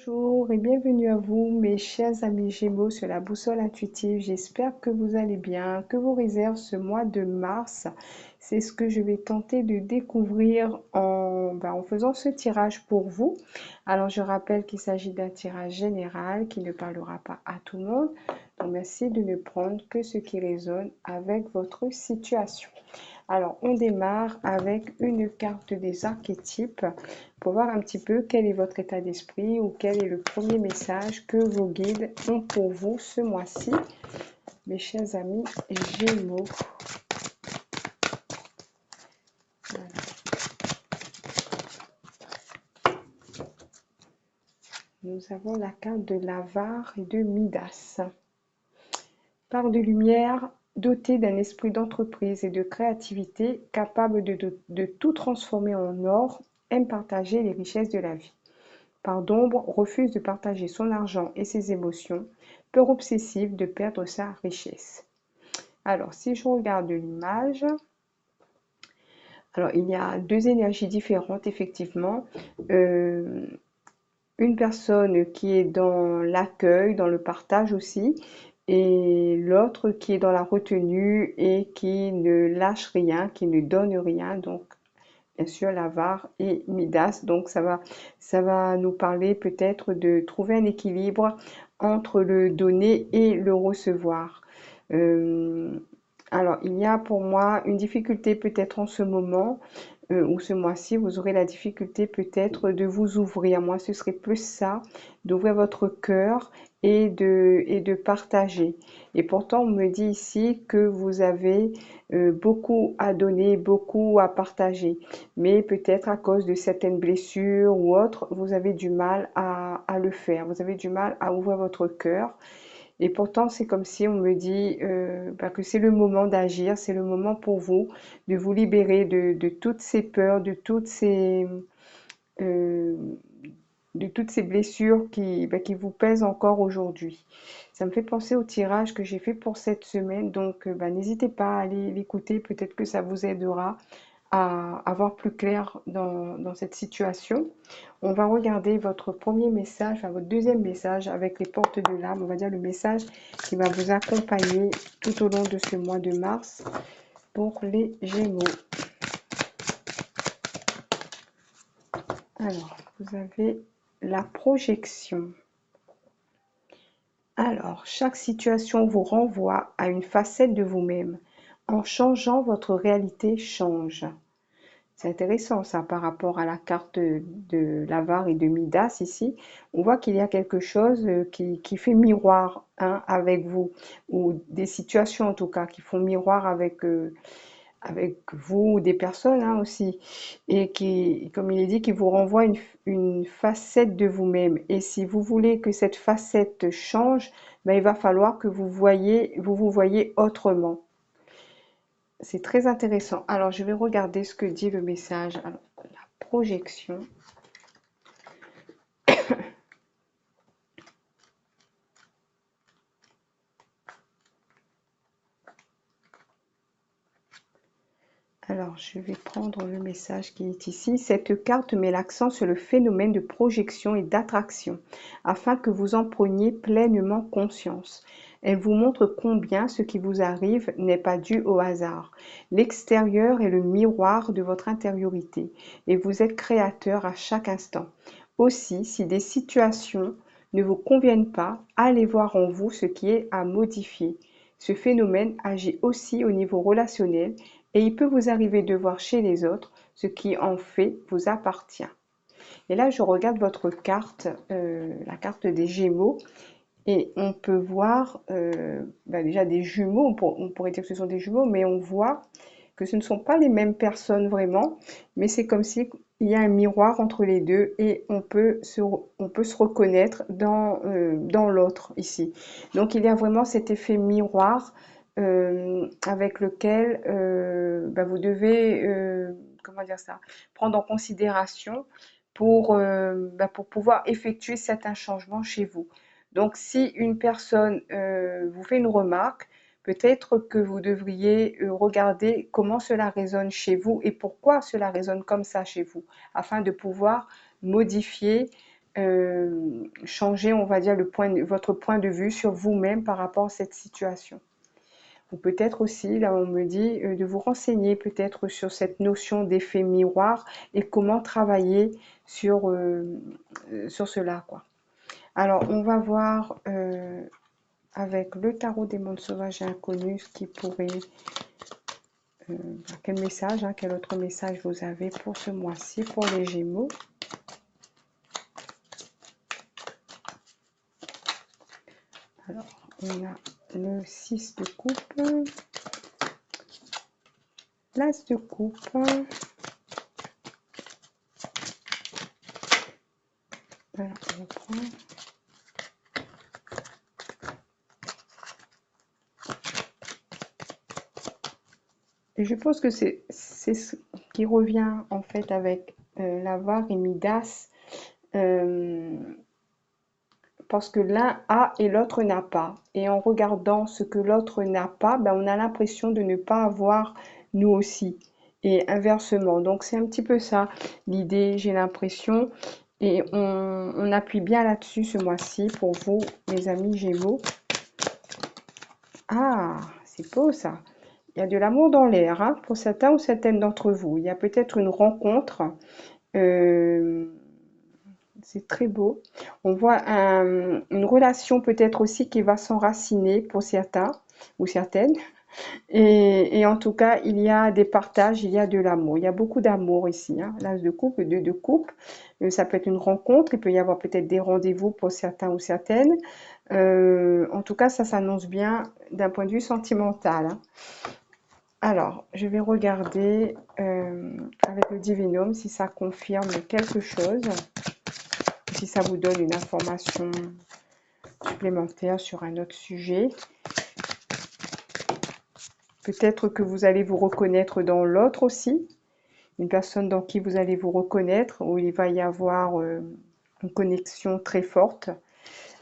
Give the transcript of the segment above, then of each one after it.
Bonjour et bienvenue à vous, mes chers amis Gémeaux sur la boussole intuitive. J'espère que vous allez bien, que vous réserve ce mois de mars. C'est ce que je vais tenter de découvrir en faisant ce tirage pour vous. Alors, je rappelle qu'il s'agit d'un tirage général qui ne parlera pas à tout le monde. Donc, merci de ne prendre que ce qui résonne avec votre situation. Alors, on démarre avec une carte des archétypes pour voir un petit peu quel est votre état d'esprit ou quel est le premier message que vos guides ont pour vous ce mois-ci, mes chers amis Gémeaux. Voilà. Nous avons la carte de l'Avare et de Midas. Part de lumière, doté d'un esprit d'entreprise et de créativité, capable de tout transformer en or, aime partager les richesses de la vie. Part d'ombre, refuse de partager son argent et ses émotions, peur obsessive de perdre sa richesse. Alors, si je regarde l'image, alors il y a deux énergies différentes, effectivement. Une personne qui est dans l'accueil, dans le partage aussi, et l'autre qui est dans la retenue et qui ne lâche rien, qui ne donne rien. Donc, bien sûr, l'avare et Midas. Donc, ça va nous parler peut-être de trouver un équilibre entre le donner et le recevoir. Euh, alors, il y a pour moi une difficulté peut-être en ce moment ou ce mois-ci, vous aurez la difficulté peut-être de vous ouvrir. Moi, ce serait plus ça, d'ouvrir votre cœur et de partager. Et pourtant, on me dit ici que vous avez beaucoup à donner, beaucoup à partager. Mais peut-être à cause de certaines blessures ou autres, vous avez du mal à le faire. Vous avez du mal à ouvrir votre cœur. Et pourtant, c'est comme si on me dit que c'est le moment d'agir, c'est le moment pour vous de vous libérer de toutes ces peurs, euh, de toutes ces blessures qui vous pèsent encore aujourd'hui. Ça me fait penser au tirage que j'ai fait pour cette semaine, donc n'hésitez pas à aller l'écouter, peut-être que ça vous aidera à avoir plus clair dans cette situation. On va regarder votre premier message, enfin votre deuxième message avec les portes de l'âme, on va dire le message qui va vous accompagner tout au long de ce mois de mars pour les Gémeaux. Alors, vous avez la projection. Alors, chaque situation vous renvoie à une facette de vous-même. En changeant, votre réalité change. C'est intéressant ça par rapport à la carte de l'Avare et de Midas ici. On voit qu'il y a quelque chose qui fait miroir avec vous, ou des situations en tout cas qui font miroir avec vous, ou des personnes aussi, et qui, comme il est dit, qui vous renvoie une facette de vous-même. Et si vous voulez que cette facette change, il va falloir que vous vous voyez autrement. C'est très intéressant. Alors, je vais regarder ce que dit le message. Alors, la projection. Alors, je vais prendre le message qui est ici. Cette carte met l'accent sur le phénomène de projection et d'attraction, afin que vous en preniez pleinement conscience. Elle vous montre combien ce qui vous arrive n'est pas dû au hasard. L'extérieur est le miroir de votre intériorité, et vous êtes créateur à chaque instant. Aussi, si des situations ne vous conviennent pas, allez voir en vous ce qui est à modifier. Ce phénomène agit aussi au niveau relationnel et il peut vous arriver de voir chez les autres ce qui en fait vous appartient. Et là, je regarde votre carte, la carte des Gémeaux, et on peut voir déjà des jumeaux, on pourrait dire que ce sont des jumeaux, mais on voit que ce ne sont pas les mêmes personnes vraiment, mais c'est comme si il y a un miroir entre les deux et on peut se reconnaître dans l'autre ici. Donc il y a vraiment cet effet miroir avec lequel vous devez, comment dire ça, prendre en considération pour pouvoir effectuer certains changements chez vous. Donc si une personne vous fait une remarque, peut-être que vous devriez regarder comment cela résonne chez vous et pourquoi cela résonne comme ça chez vous, afin de pouvoir modifier changer, on va dire, votre point de vue sur vous-même par rapport à cette situation. Ou peut-être aussi, là on me dit, de vous renseigner peut-être sur cette notion d'effet miroir et comment travailler sur cela, quoi. Alors, on va voir avec le tarot des mondes sauvages et inconnus ce qui pourrait... quel message, quel autre message vous avez pour ce mois-ci, pour les Gémeaux. Alors, on a le 6 de coupe, l'as de coupe, alors, on reprend. Et je pense que c'est ce qui revient en fait avec l'Avare et Midas, parce que l'un a et l'autre n'a pas. Et en regardant ce que l'autre n'a pas, ben, on a l'impression de ne pas avoir nous aussi. Et inversement. Donc c'est un petit peu ça l'idée, j'ai l'impression. Et on appuie bien là-dessus ce mois-ci pour vous, mes amis Gémeaux. Ah, c'est beau ça. Il y a de l'amour dans l'air, pour certains ou certaines d'entre vous. Il y a peut-être une rencontre. C'est très beau. On voit une relation peut-être aussi qui va s'enraciner pour certains ou certaines. Et en tout cas, il y a des partages, il y a de l'amour. Il y a beaucoup d'amour ici. L'as de coupe, deux de coupe. Ça peut être une rencontre. Il peut y avoir peut-être des rendez-vous pour certains ou certaines. En tout cas, ça s'annonce bien d'un point de vue sentimental. Alors, je vais regarder avec le divinum si ça confirme quelque chose, si ça vous donne une information supplémentaire sur un autre sujet. Peut-être que vous allez vous reconnaître dans l'autre aussi, une personne dans qui vous allez vous reconnaître, où il va y avoir une connexion très forte.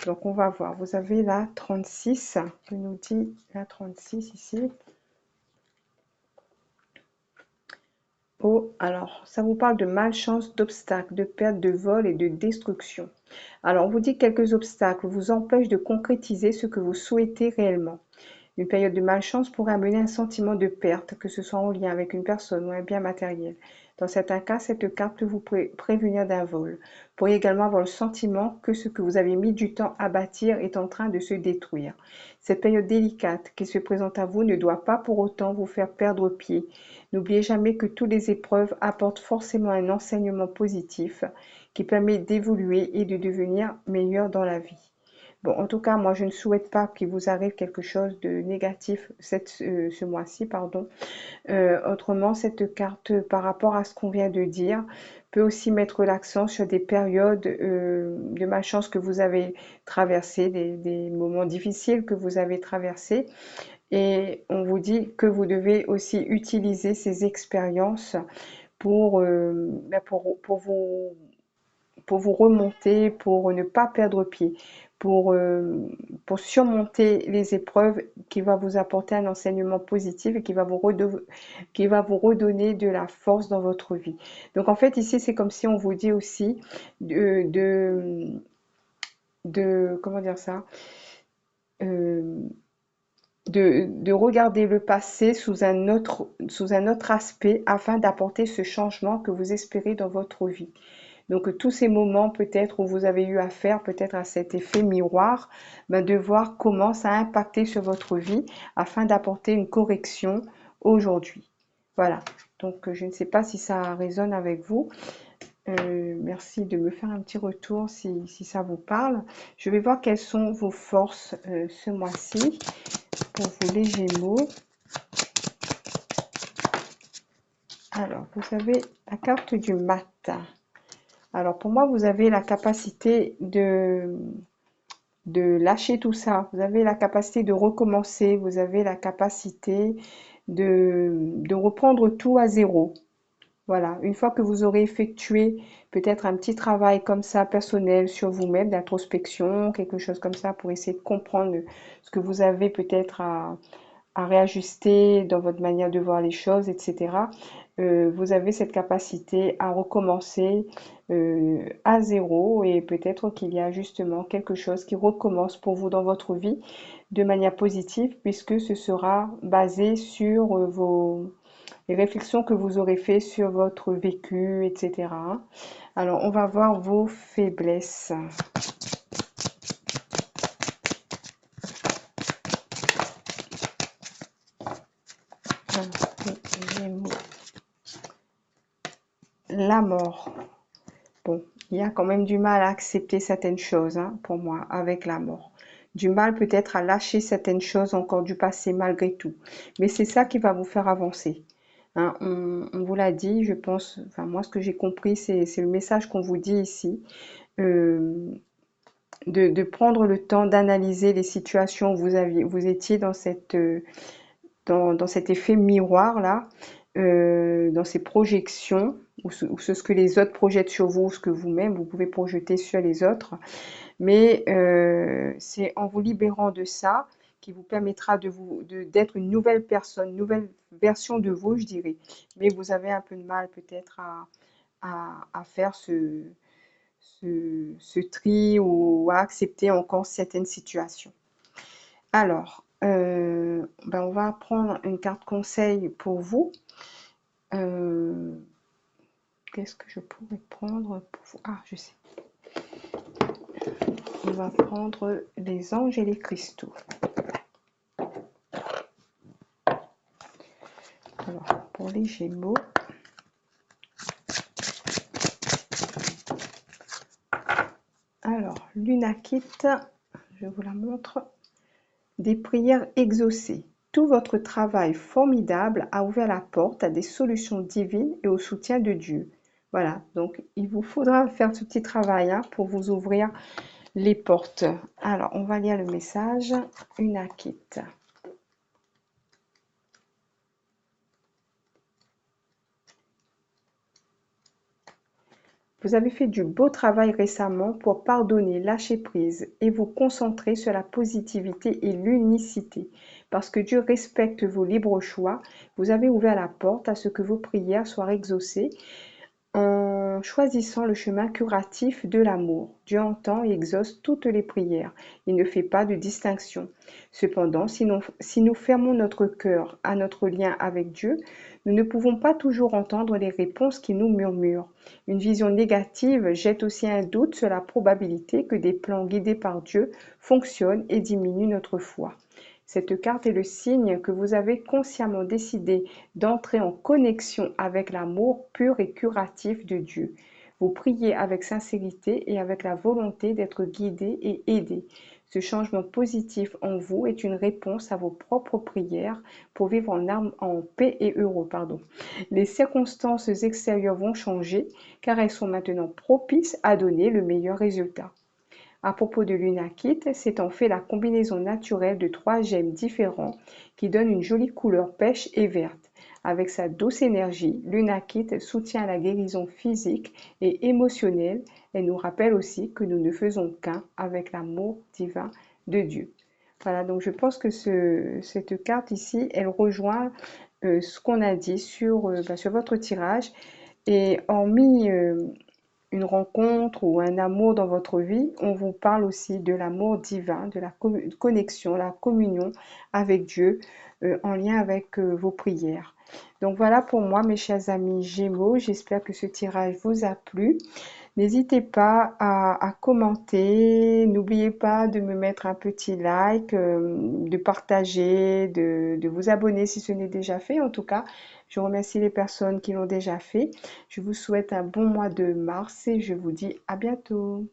Donc, on va voir. Vous avez la 36, que nous dit la 36 ici. Oh, alors, ça vous parle de malchance, d'obstacles, de perte, de vol et de destruction. Alors, on vous dit que quelques obstacles vous empêchent de concrétiser ce que vous souhaitez réellement. Une période de malchance pourrait amener un sentiment de perte, que ce soit en lien avec une personne ou un bien matériel. Dans certains cas, cette carte peut vous prévenir d'un vol. Vous pourriez également avoir le sentiment que ce que vous avez mis du temps à bâtir est en train de se détruire. Cette période délicate qui se présente à vous ne doit pas pour autant vous faire perdre pied. N'oubliez jamais que toutes les épreuves apportent forcément un enseignement positif qui permet d'évoluer et de devenir meilleur dans la vie. Bon, en tout cas, moi, je ne souhaite pas qu'il vous arrive quelque chose de négatif ce mois-ci, pardon. Autrement, cette carte, par rapport à ce qu'on vient de dire, peut aussi mettre l'accent sur des périodes de malchance que vous avez traversées, des moments difficiles que vous avez traversés. Et on vous dit que vous devez aussi utiliser ces expériences pour vous remonter, pour ne pas perdre pied, pour surmonter les épreuves qui va vous apporter un enseignement positif et qui va vous redonner de la force dans votre vie. Donc en fait ici c'est comme si on vous dit aussi de comment dire ça, de regarder le passé sous un autre aspect afin d'apporter ce changement que vous espérez dans votre vie. Donc tous ces moments peut-être où vous avez eu affaire peut-être à cet effet miroir, de voir comment ça a impacté sur votre vie afin d'apporter une correction aujourd'hui. Voilà, donc je ne sais pas si ça résonne avec vous. Merci de me faire un petit retour si ça vous parle. Je vais voir quelles sont vos forces ce mois-ci pour vous les Gémeaux. Alors, vous avez la carte du matin. Alors, pour moi, vous avez la capacité de lâcher tout ça. Vous avez la capacité de recommencer. Vous avez la capacité de reprendre tout à zéro. Voilà, une fois que vous aurez effectué peut-être un petit travail comme ça personnel sur vous-même, d'introspection, quelque chose comme ça pour essayer de comprendre ce que vous avez peut-être à réajuster dans votre manière de voir les choses, etc. vous avez cette capacité à recommencer à zéro et peut-être qu'il y a justement quelque chose qui recommence pour vous dans votre vie de manière positive puisque ce sera basé sur les réflexions que vous aurez fait sur votre vécu, etc. Alors, on va voir vos faiblesses. La mort. Bon, il y a quand même du mal à accepter certaines choses, hein, pour moi, avec la mort. Du mal peut-être à lâcher certaines choses encore du passé malgré tout. Mais c'est ça qui va vous faire avancer. Hein, on vous l'a dit, je pense, enfin moi ce que j'ai compris, c'est le message qu'on vous dit ici. Euh, de prendre le temps d'analyser les situations où vous étiez dans dans cet effet miroir là, dans ces projections, ou ce que les autres projettent sur vous, ou ce que vous-même vous pouvez projeter sur les autres. Mais c'est en vous libérant de ça qui vous permettra d'être une nouvelle personne, une nouvelle version de vous, je dirais. Mais vous avez un peu de mal peut-être à faire ce tri ou à accepter encore certaines situations. Alors, ben on va prendre une carte conseil pour vous. Qu'est-ce que je pourrais prendre pour vous? Ah, je sais. On va prendre les anges et les cristaux. Alors, pour les Gémeaux, alors, Lunakite, je vous la montre. Des prières exaucées. Tout votre travail formidable a ouvert la porte à des solutions divines et au soutien de Dieu. Voilà, donc il vous faudra faire ce petit travail hein, pour vous ouvrir les portes. Alors, on va lire le message. Lunakite. Vous avez fait du beau travail récemment pour pardonner, lâcher prise et vous concentrer sur la positivité et l'unicité. Parce que Dieu respecte vos libres choix, vous avez ouvert la porte à ce que vos prières soient exaucées en choisissant le chemin curatif de l'amour. Dieu entend et exauce toutes les prières. Il ne fait pas de distinction. Cependant, si nous fermons notre cœur à notre lien avec Dieu, nous ne pouvons pas toujours entendre les réponses qui nous murmurent. Une vision négative jette aussi un doute sur la probabilité que des plans guidés par Dieu fonctionnent et diminuent notre foi. Cette carte est le signe que vous avez consciemment décidé d'entrer en connexion avec l'amour pur et curatif de Dieu. Vous priez avec sincérité et avec la volonté d'être guidé et aidé. Ce changement positif en vous est une réponse à vos propres prières pour vivre en paix et heureux. Les circonstances extérieures vont changer car elles sont maintenant propices à donner le meilleur résultat. À propos de Lunakite, c'est en fait la combinaison naturelle de 3 gemmes différents qui donne une jolie couleur pêche et verte. Avec sa douce énergie, Lunakite soutient la guérison physique et émotionnelle et nous rappelle aussi que nous ne faisons qu'un avec l'amour divin de Dieu. Voilà, donc je pense que cette carte ici, elle rejoint ce qu'on a dit sur votre tirage. Et hormis une rencontre ou un amour dans votre vie, on vous parle aussi de l'amour divin, de la connexion, la communion avec Dieu en lien avec vos prières. Donc voilà pour moi mes chers amis Gémeaux, j'espère que ce tirage vous a plu. N'hésitez pas à commenter, n'oubliez pas de me mettre un petit like, de partager, de vous abonner si ce n'est déjà fait. En tout cas, je remercie les personnes qui l'ont déjà fait. Je vous souhaite un bon mois de mars et je vous dis à bientôt.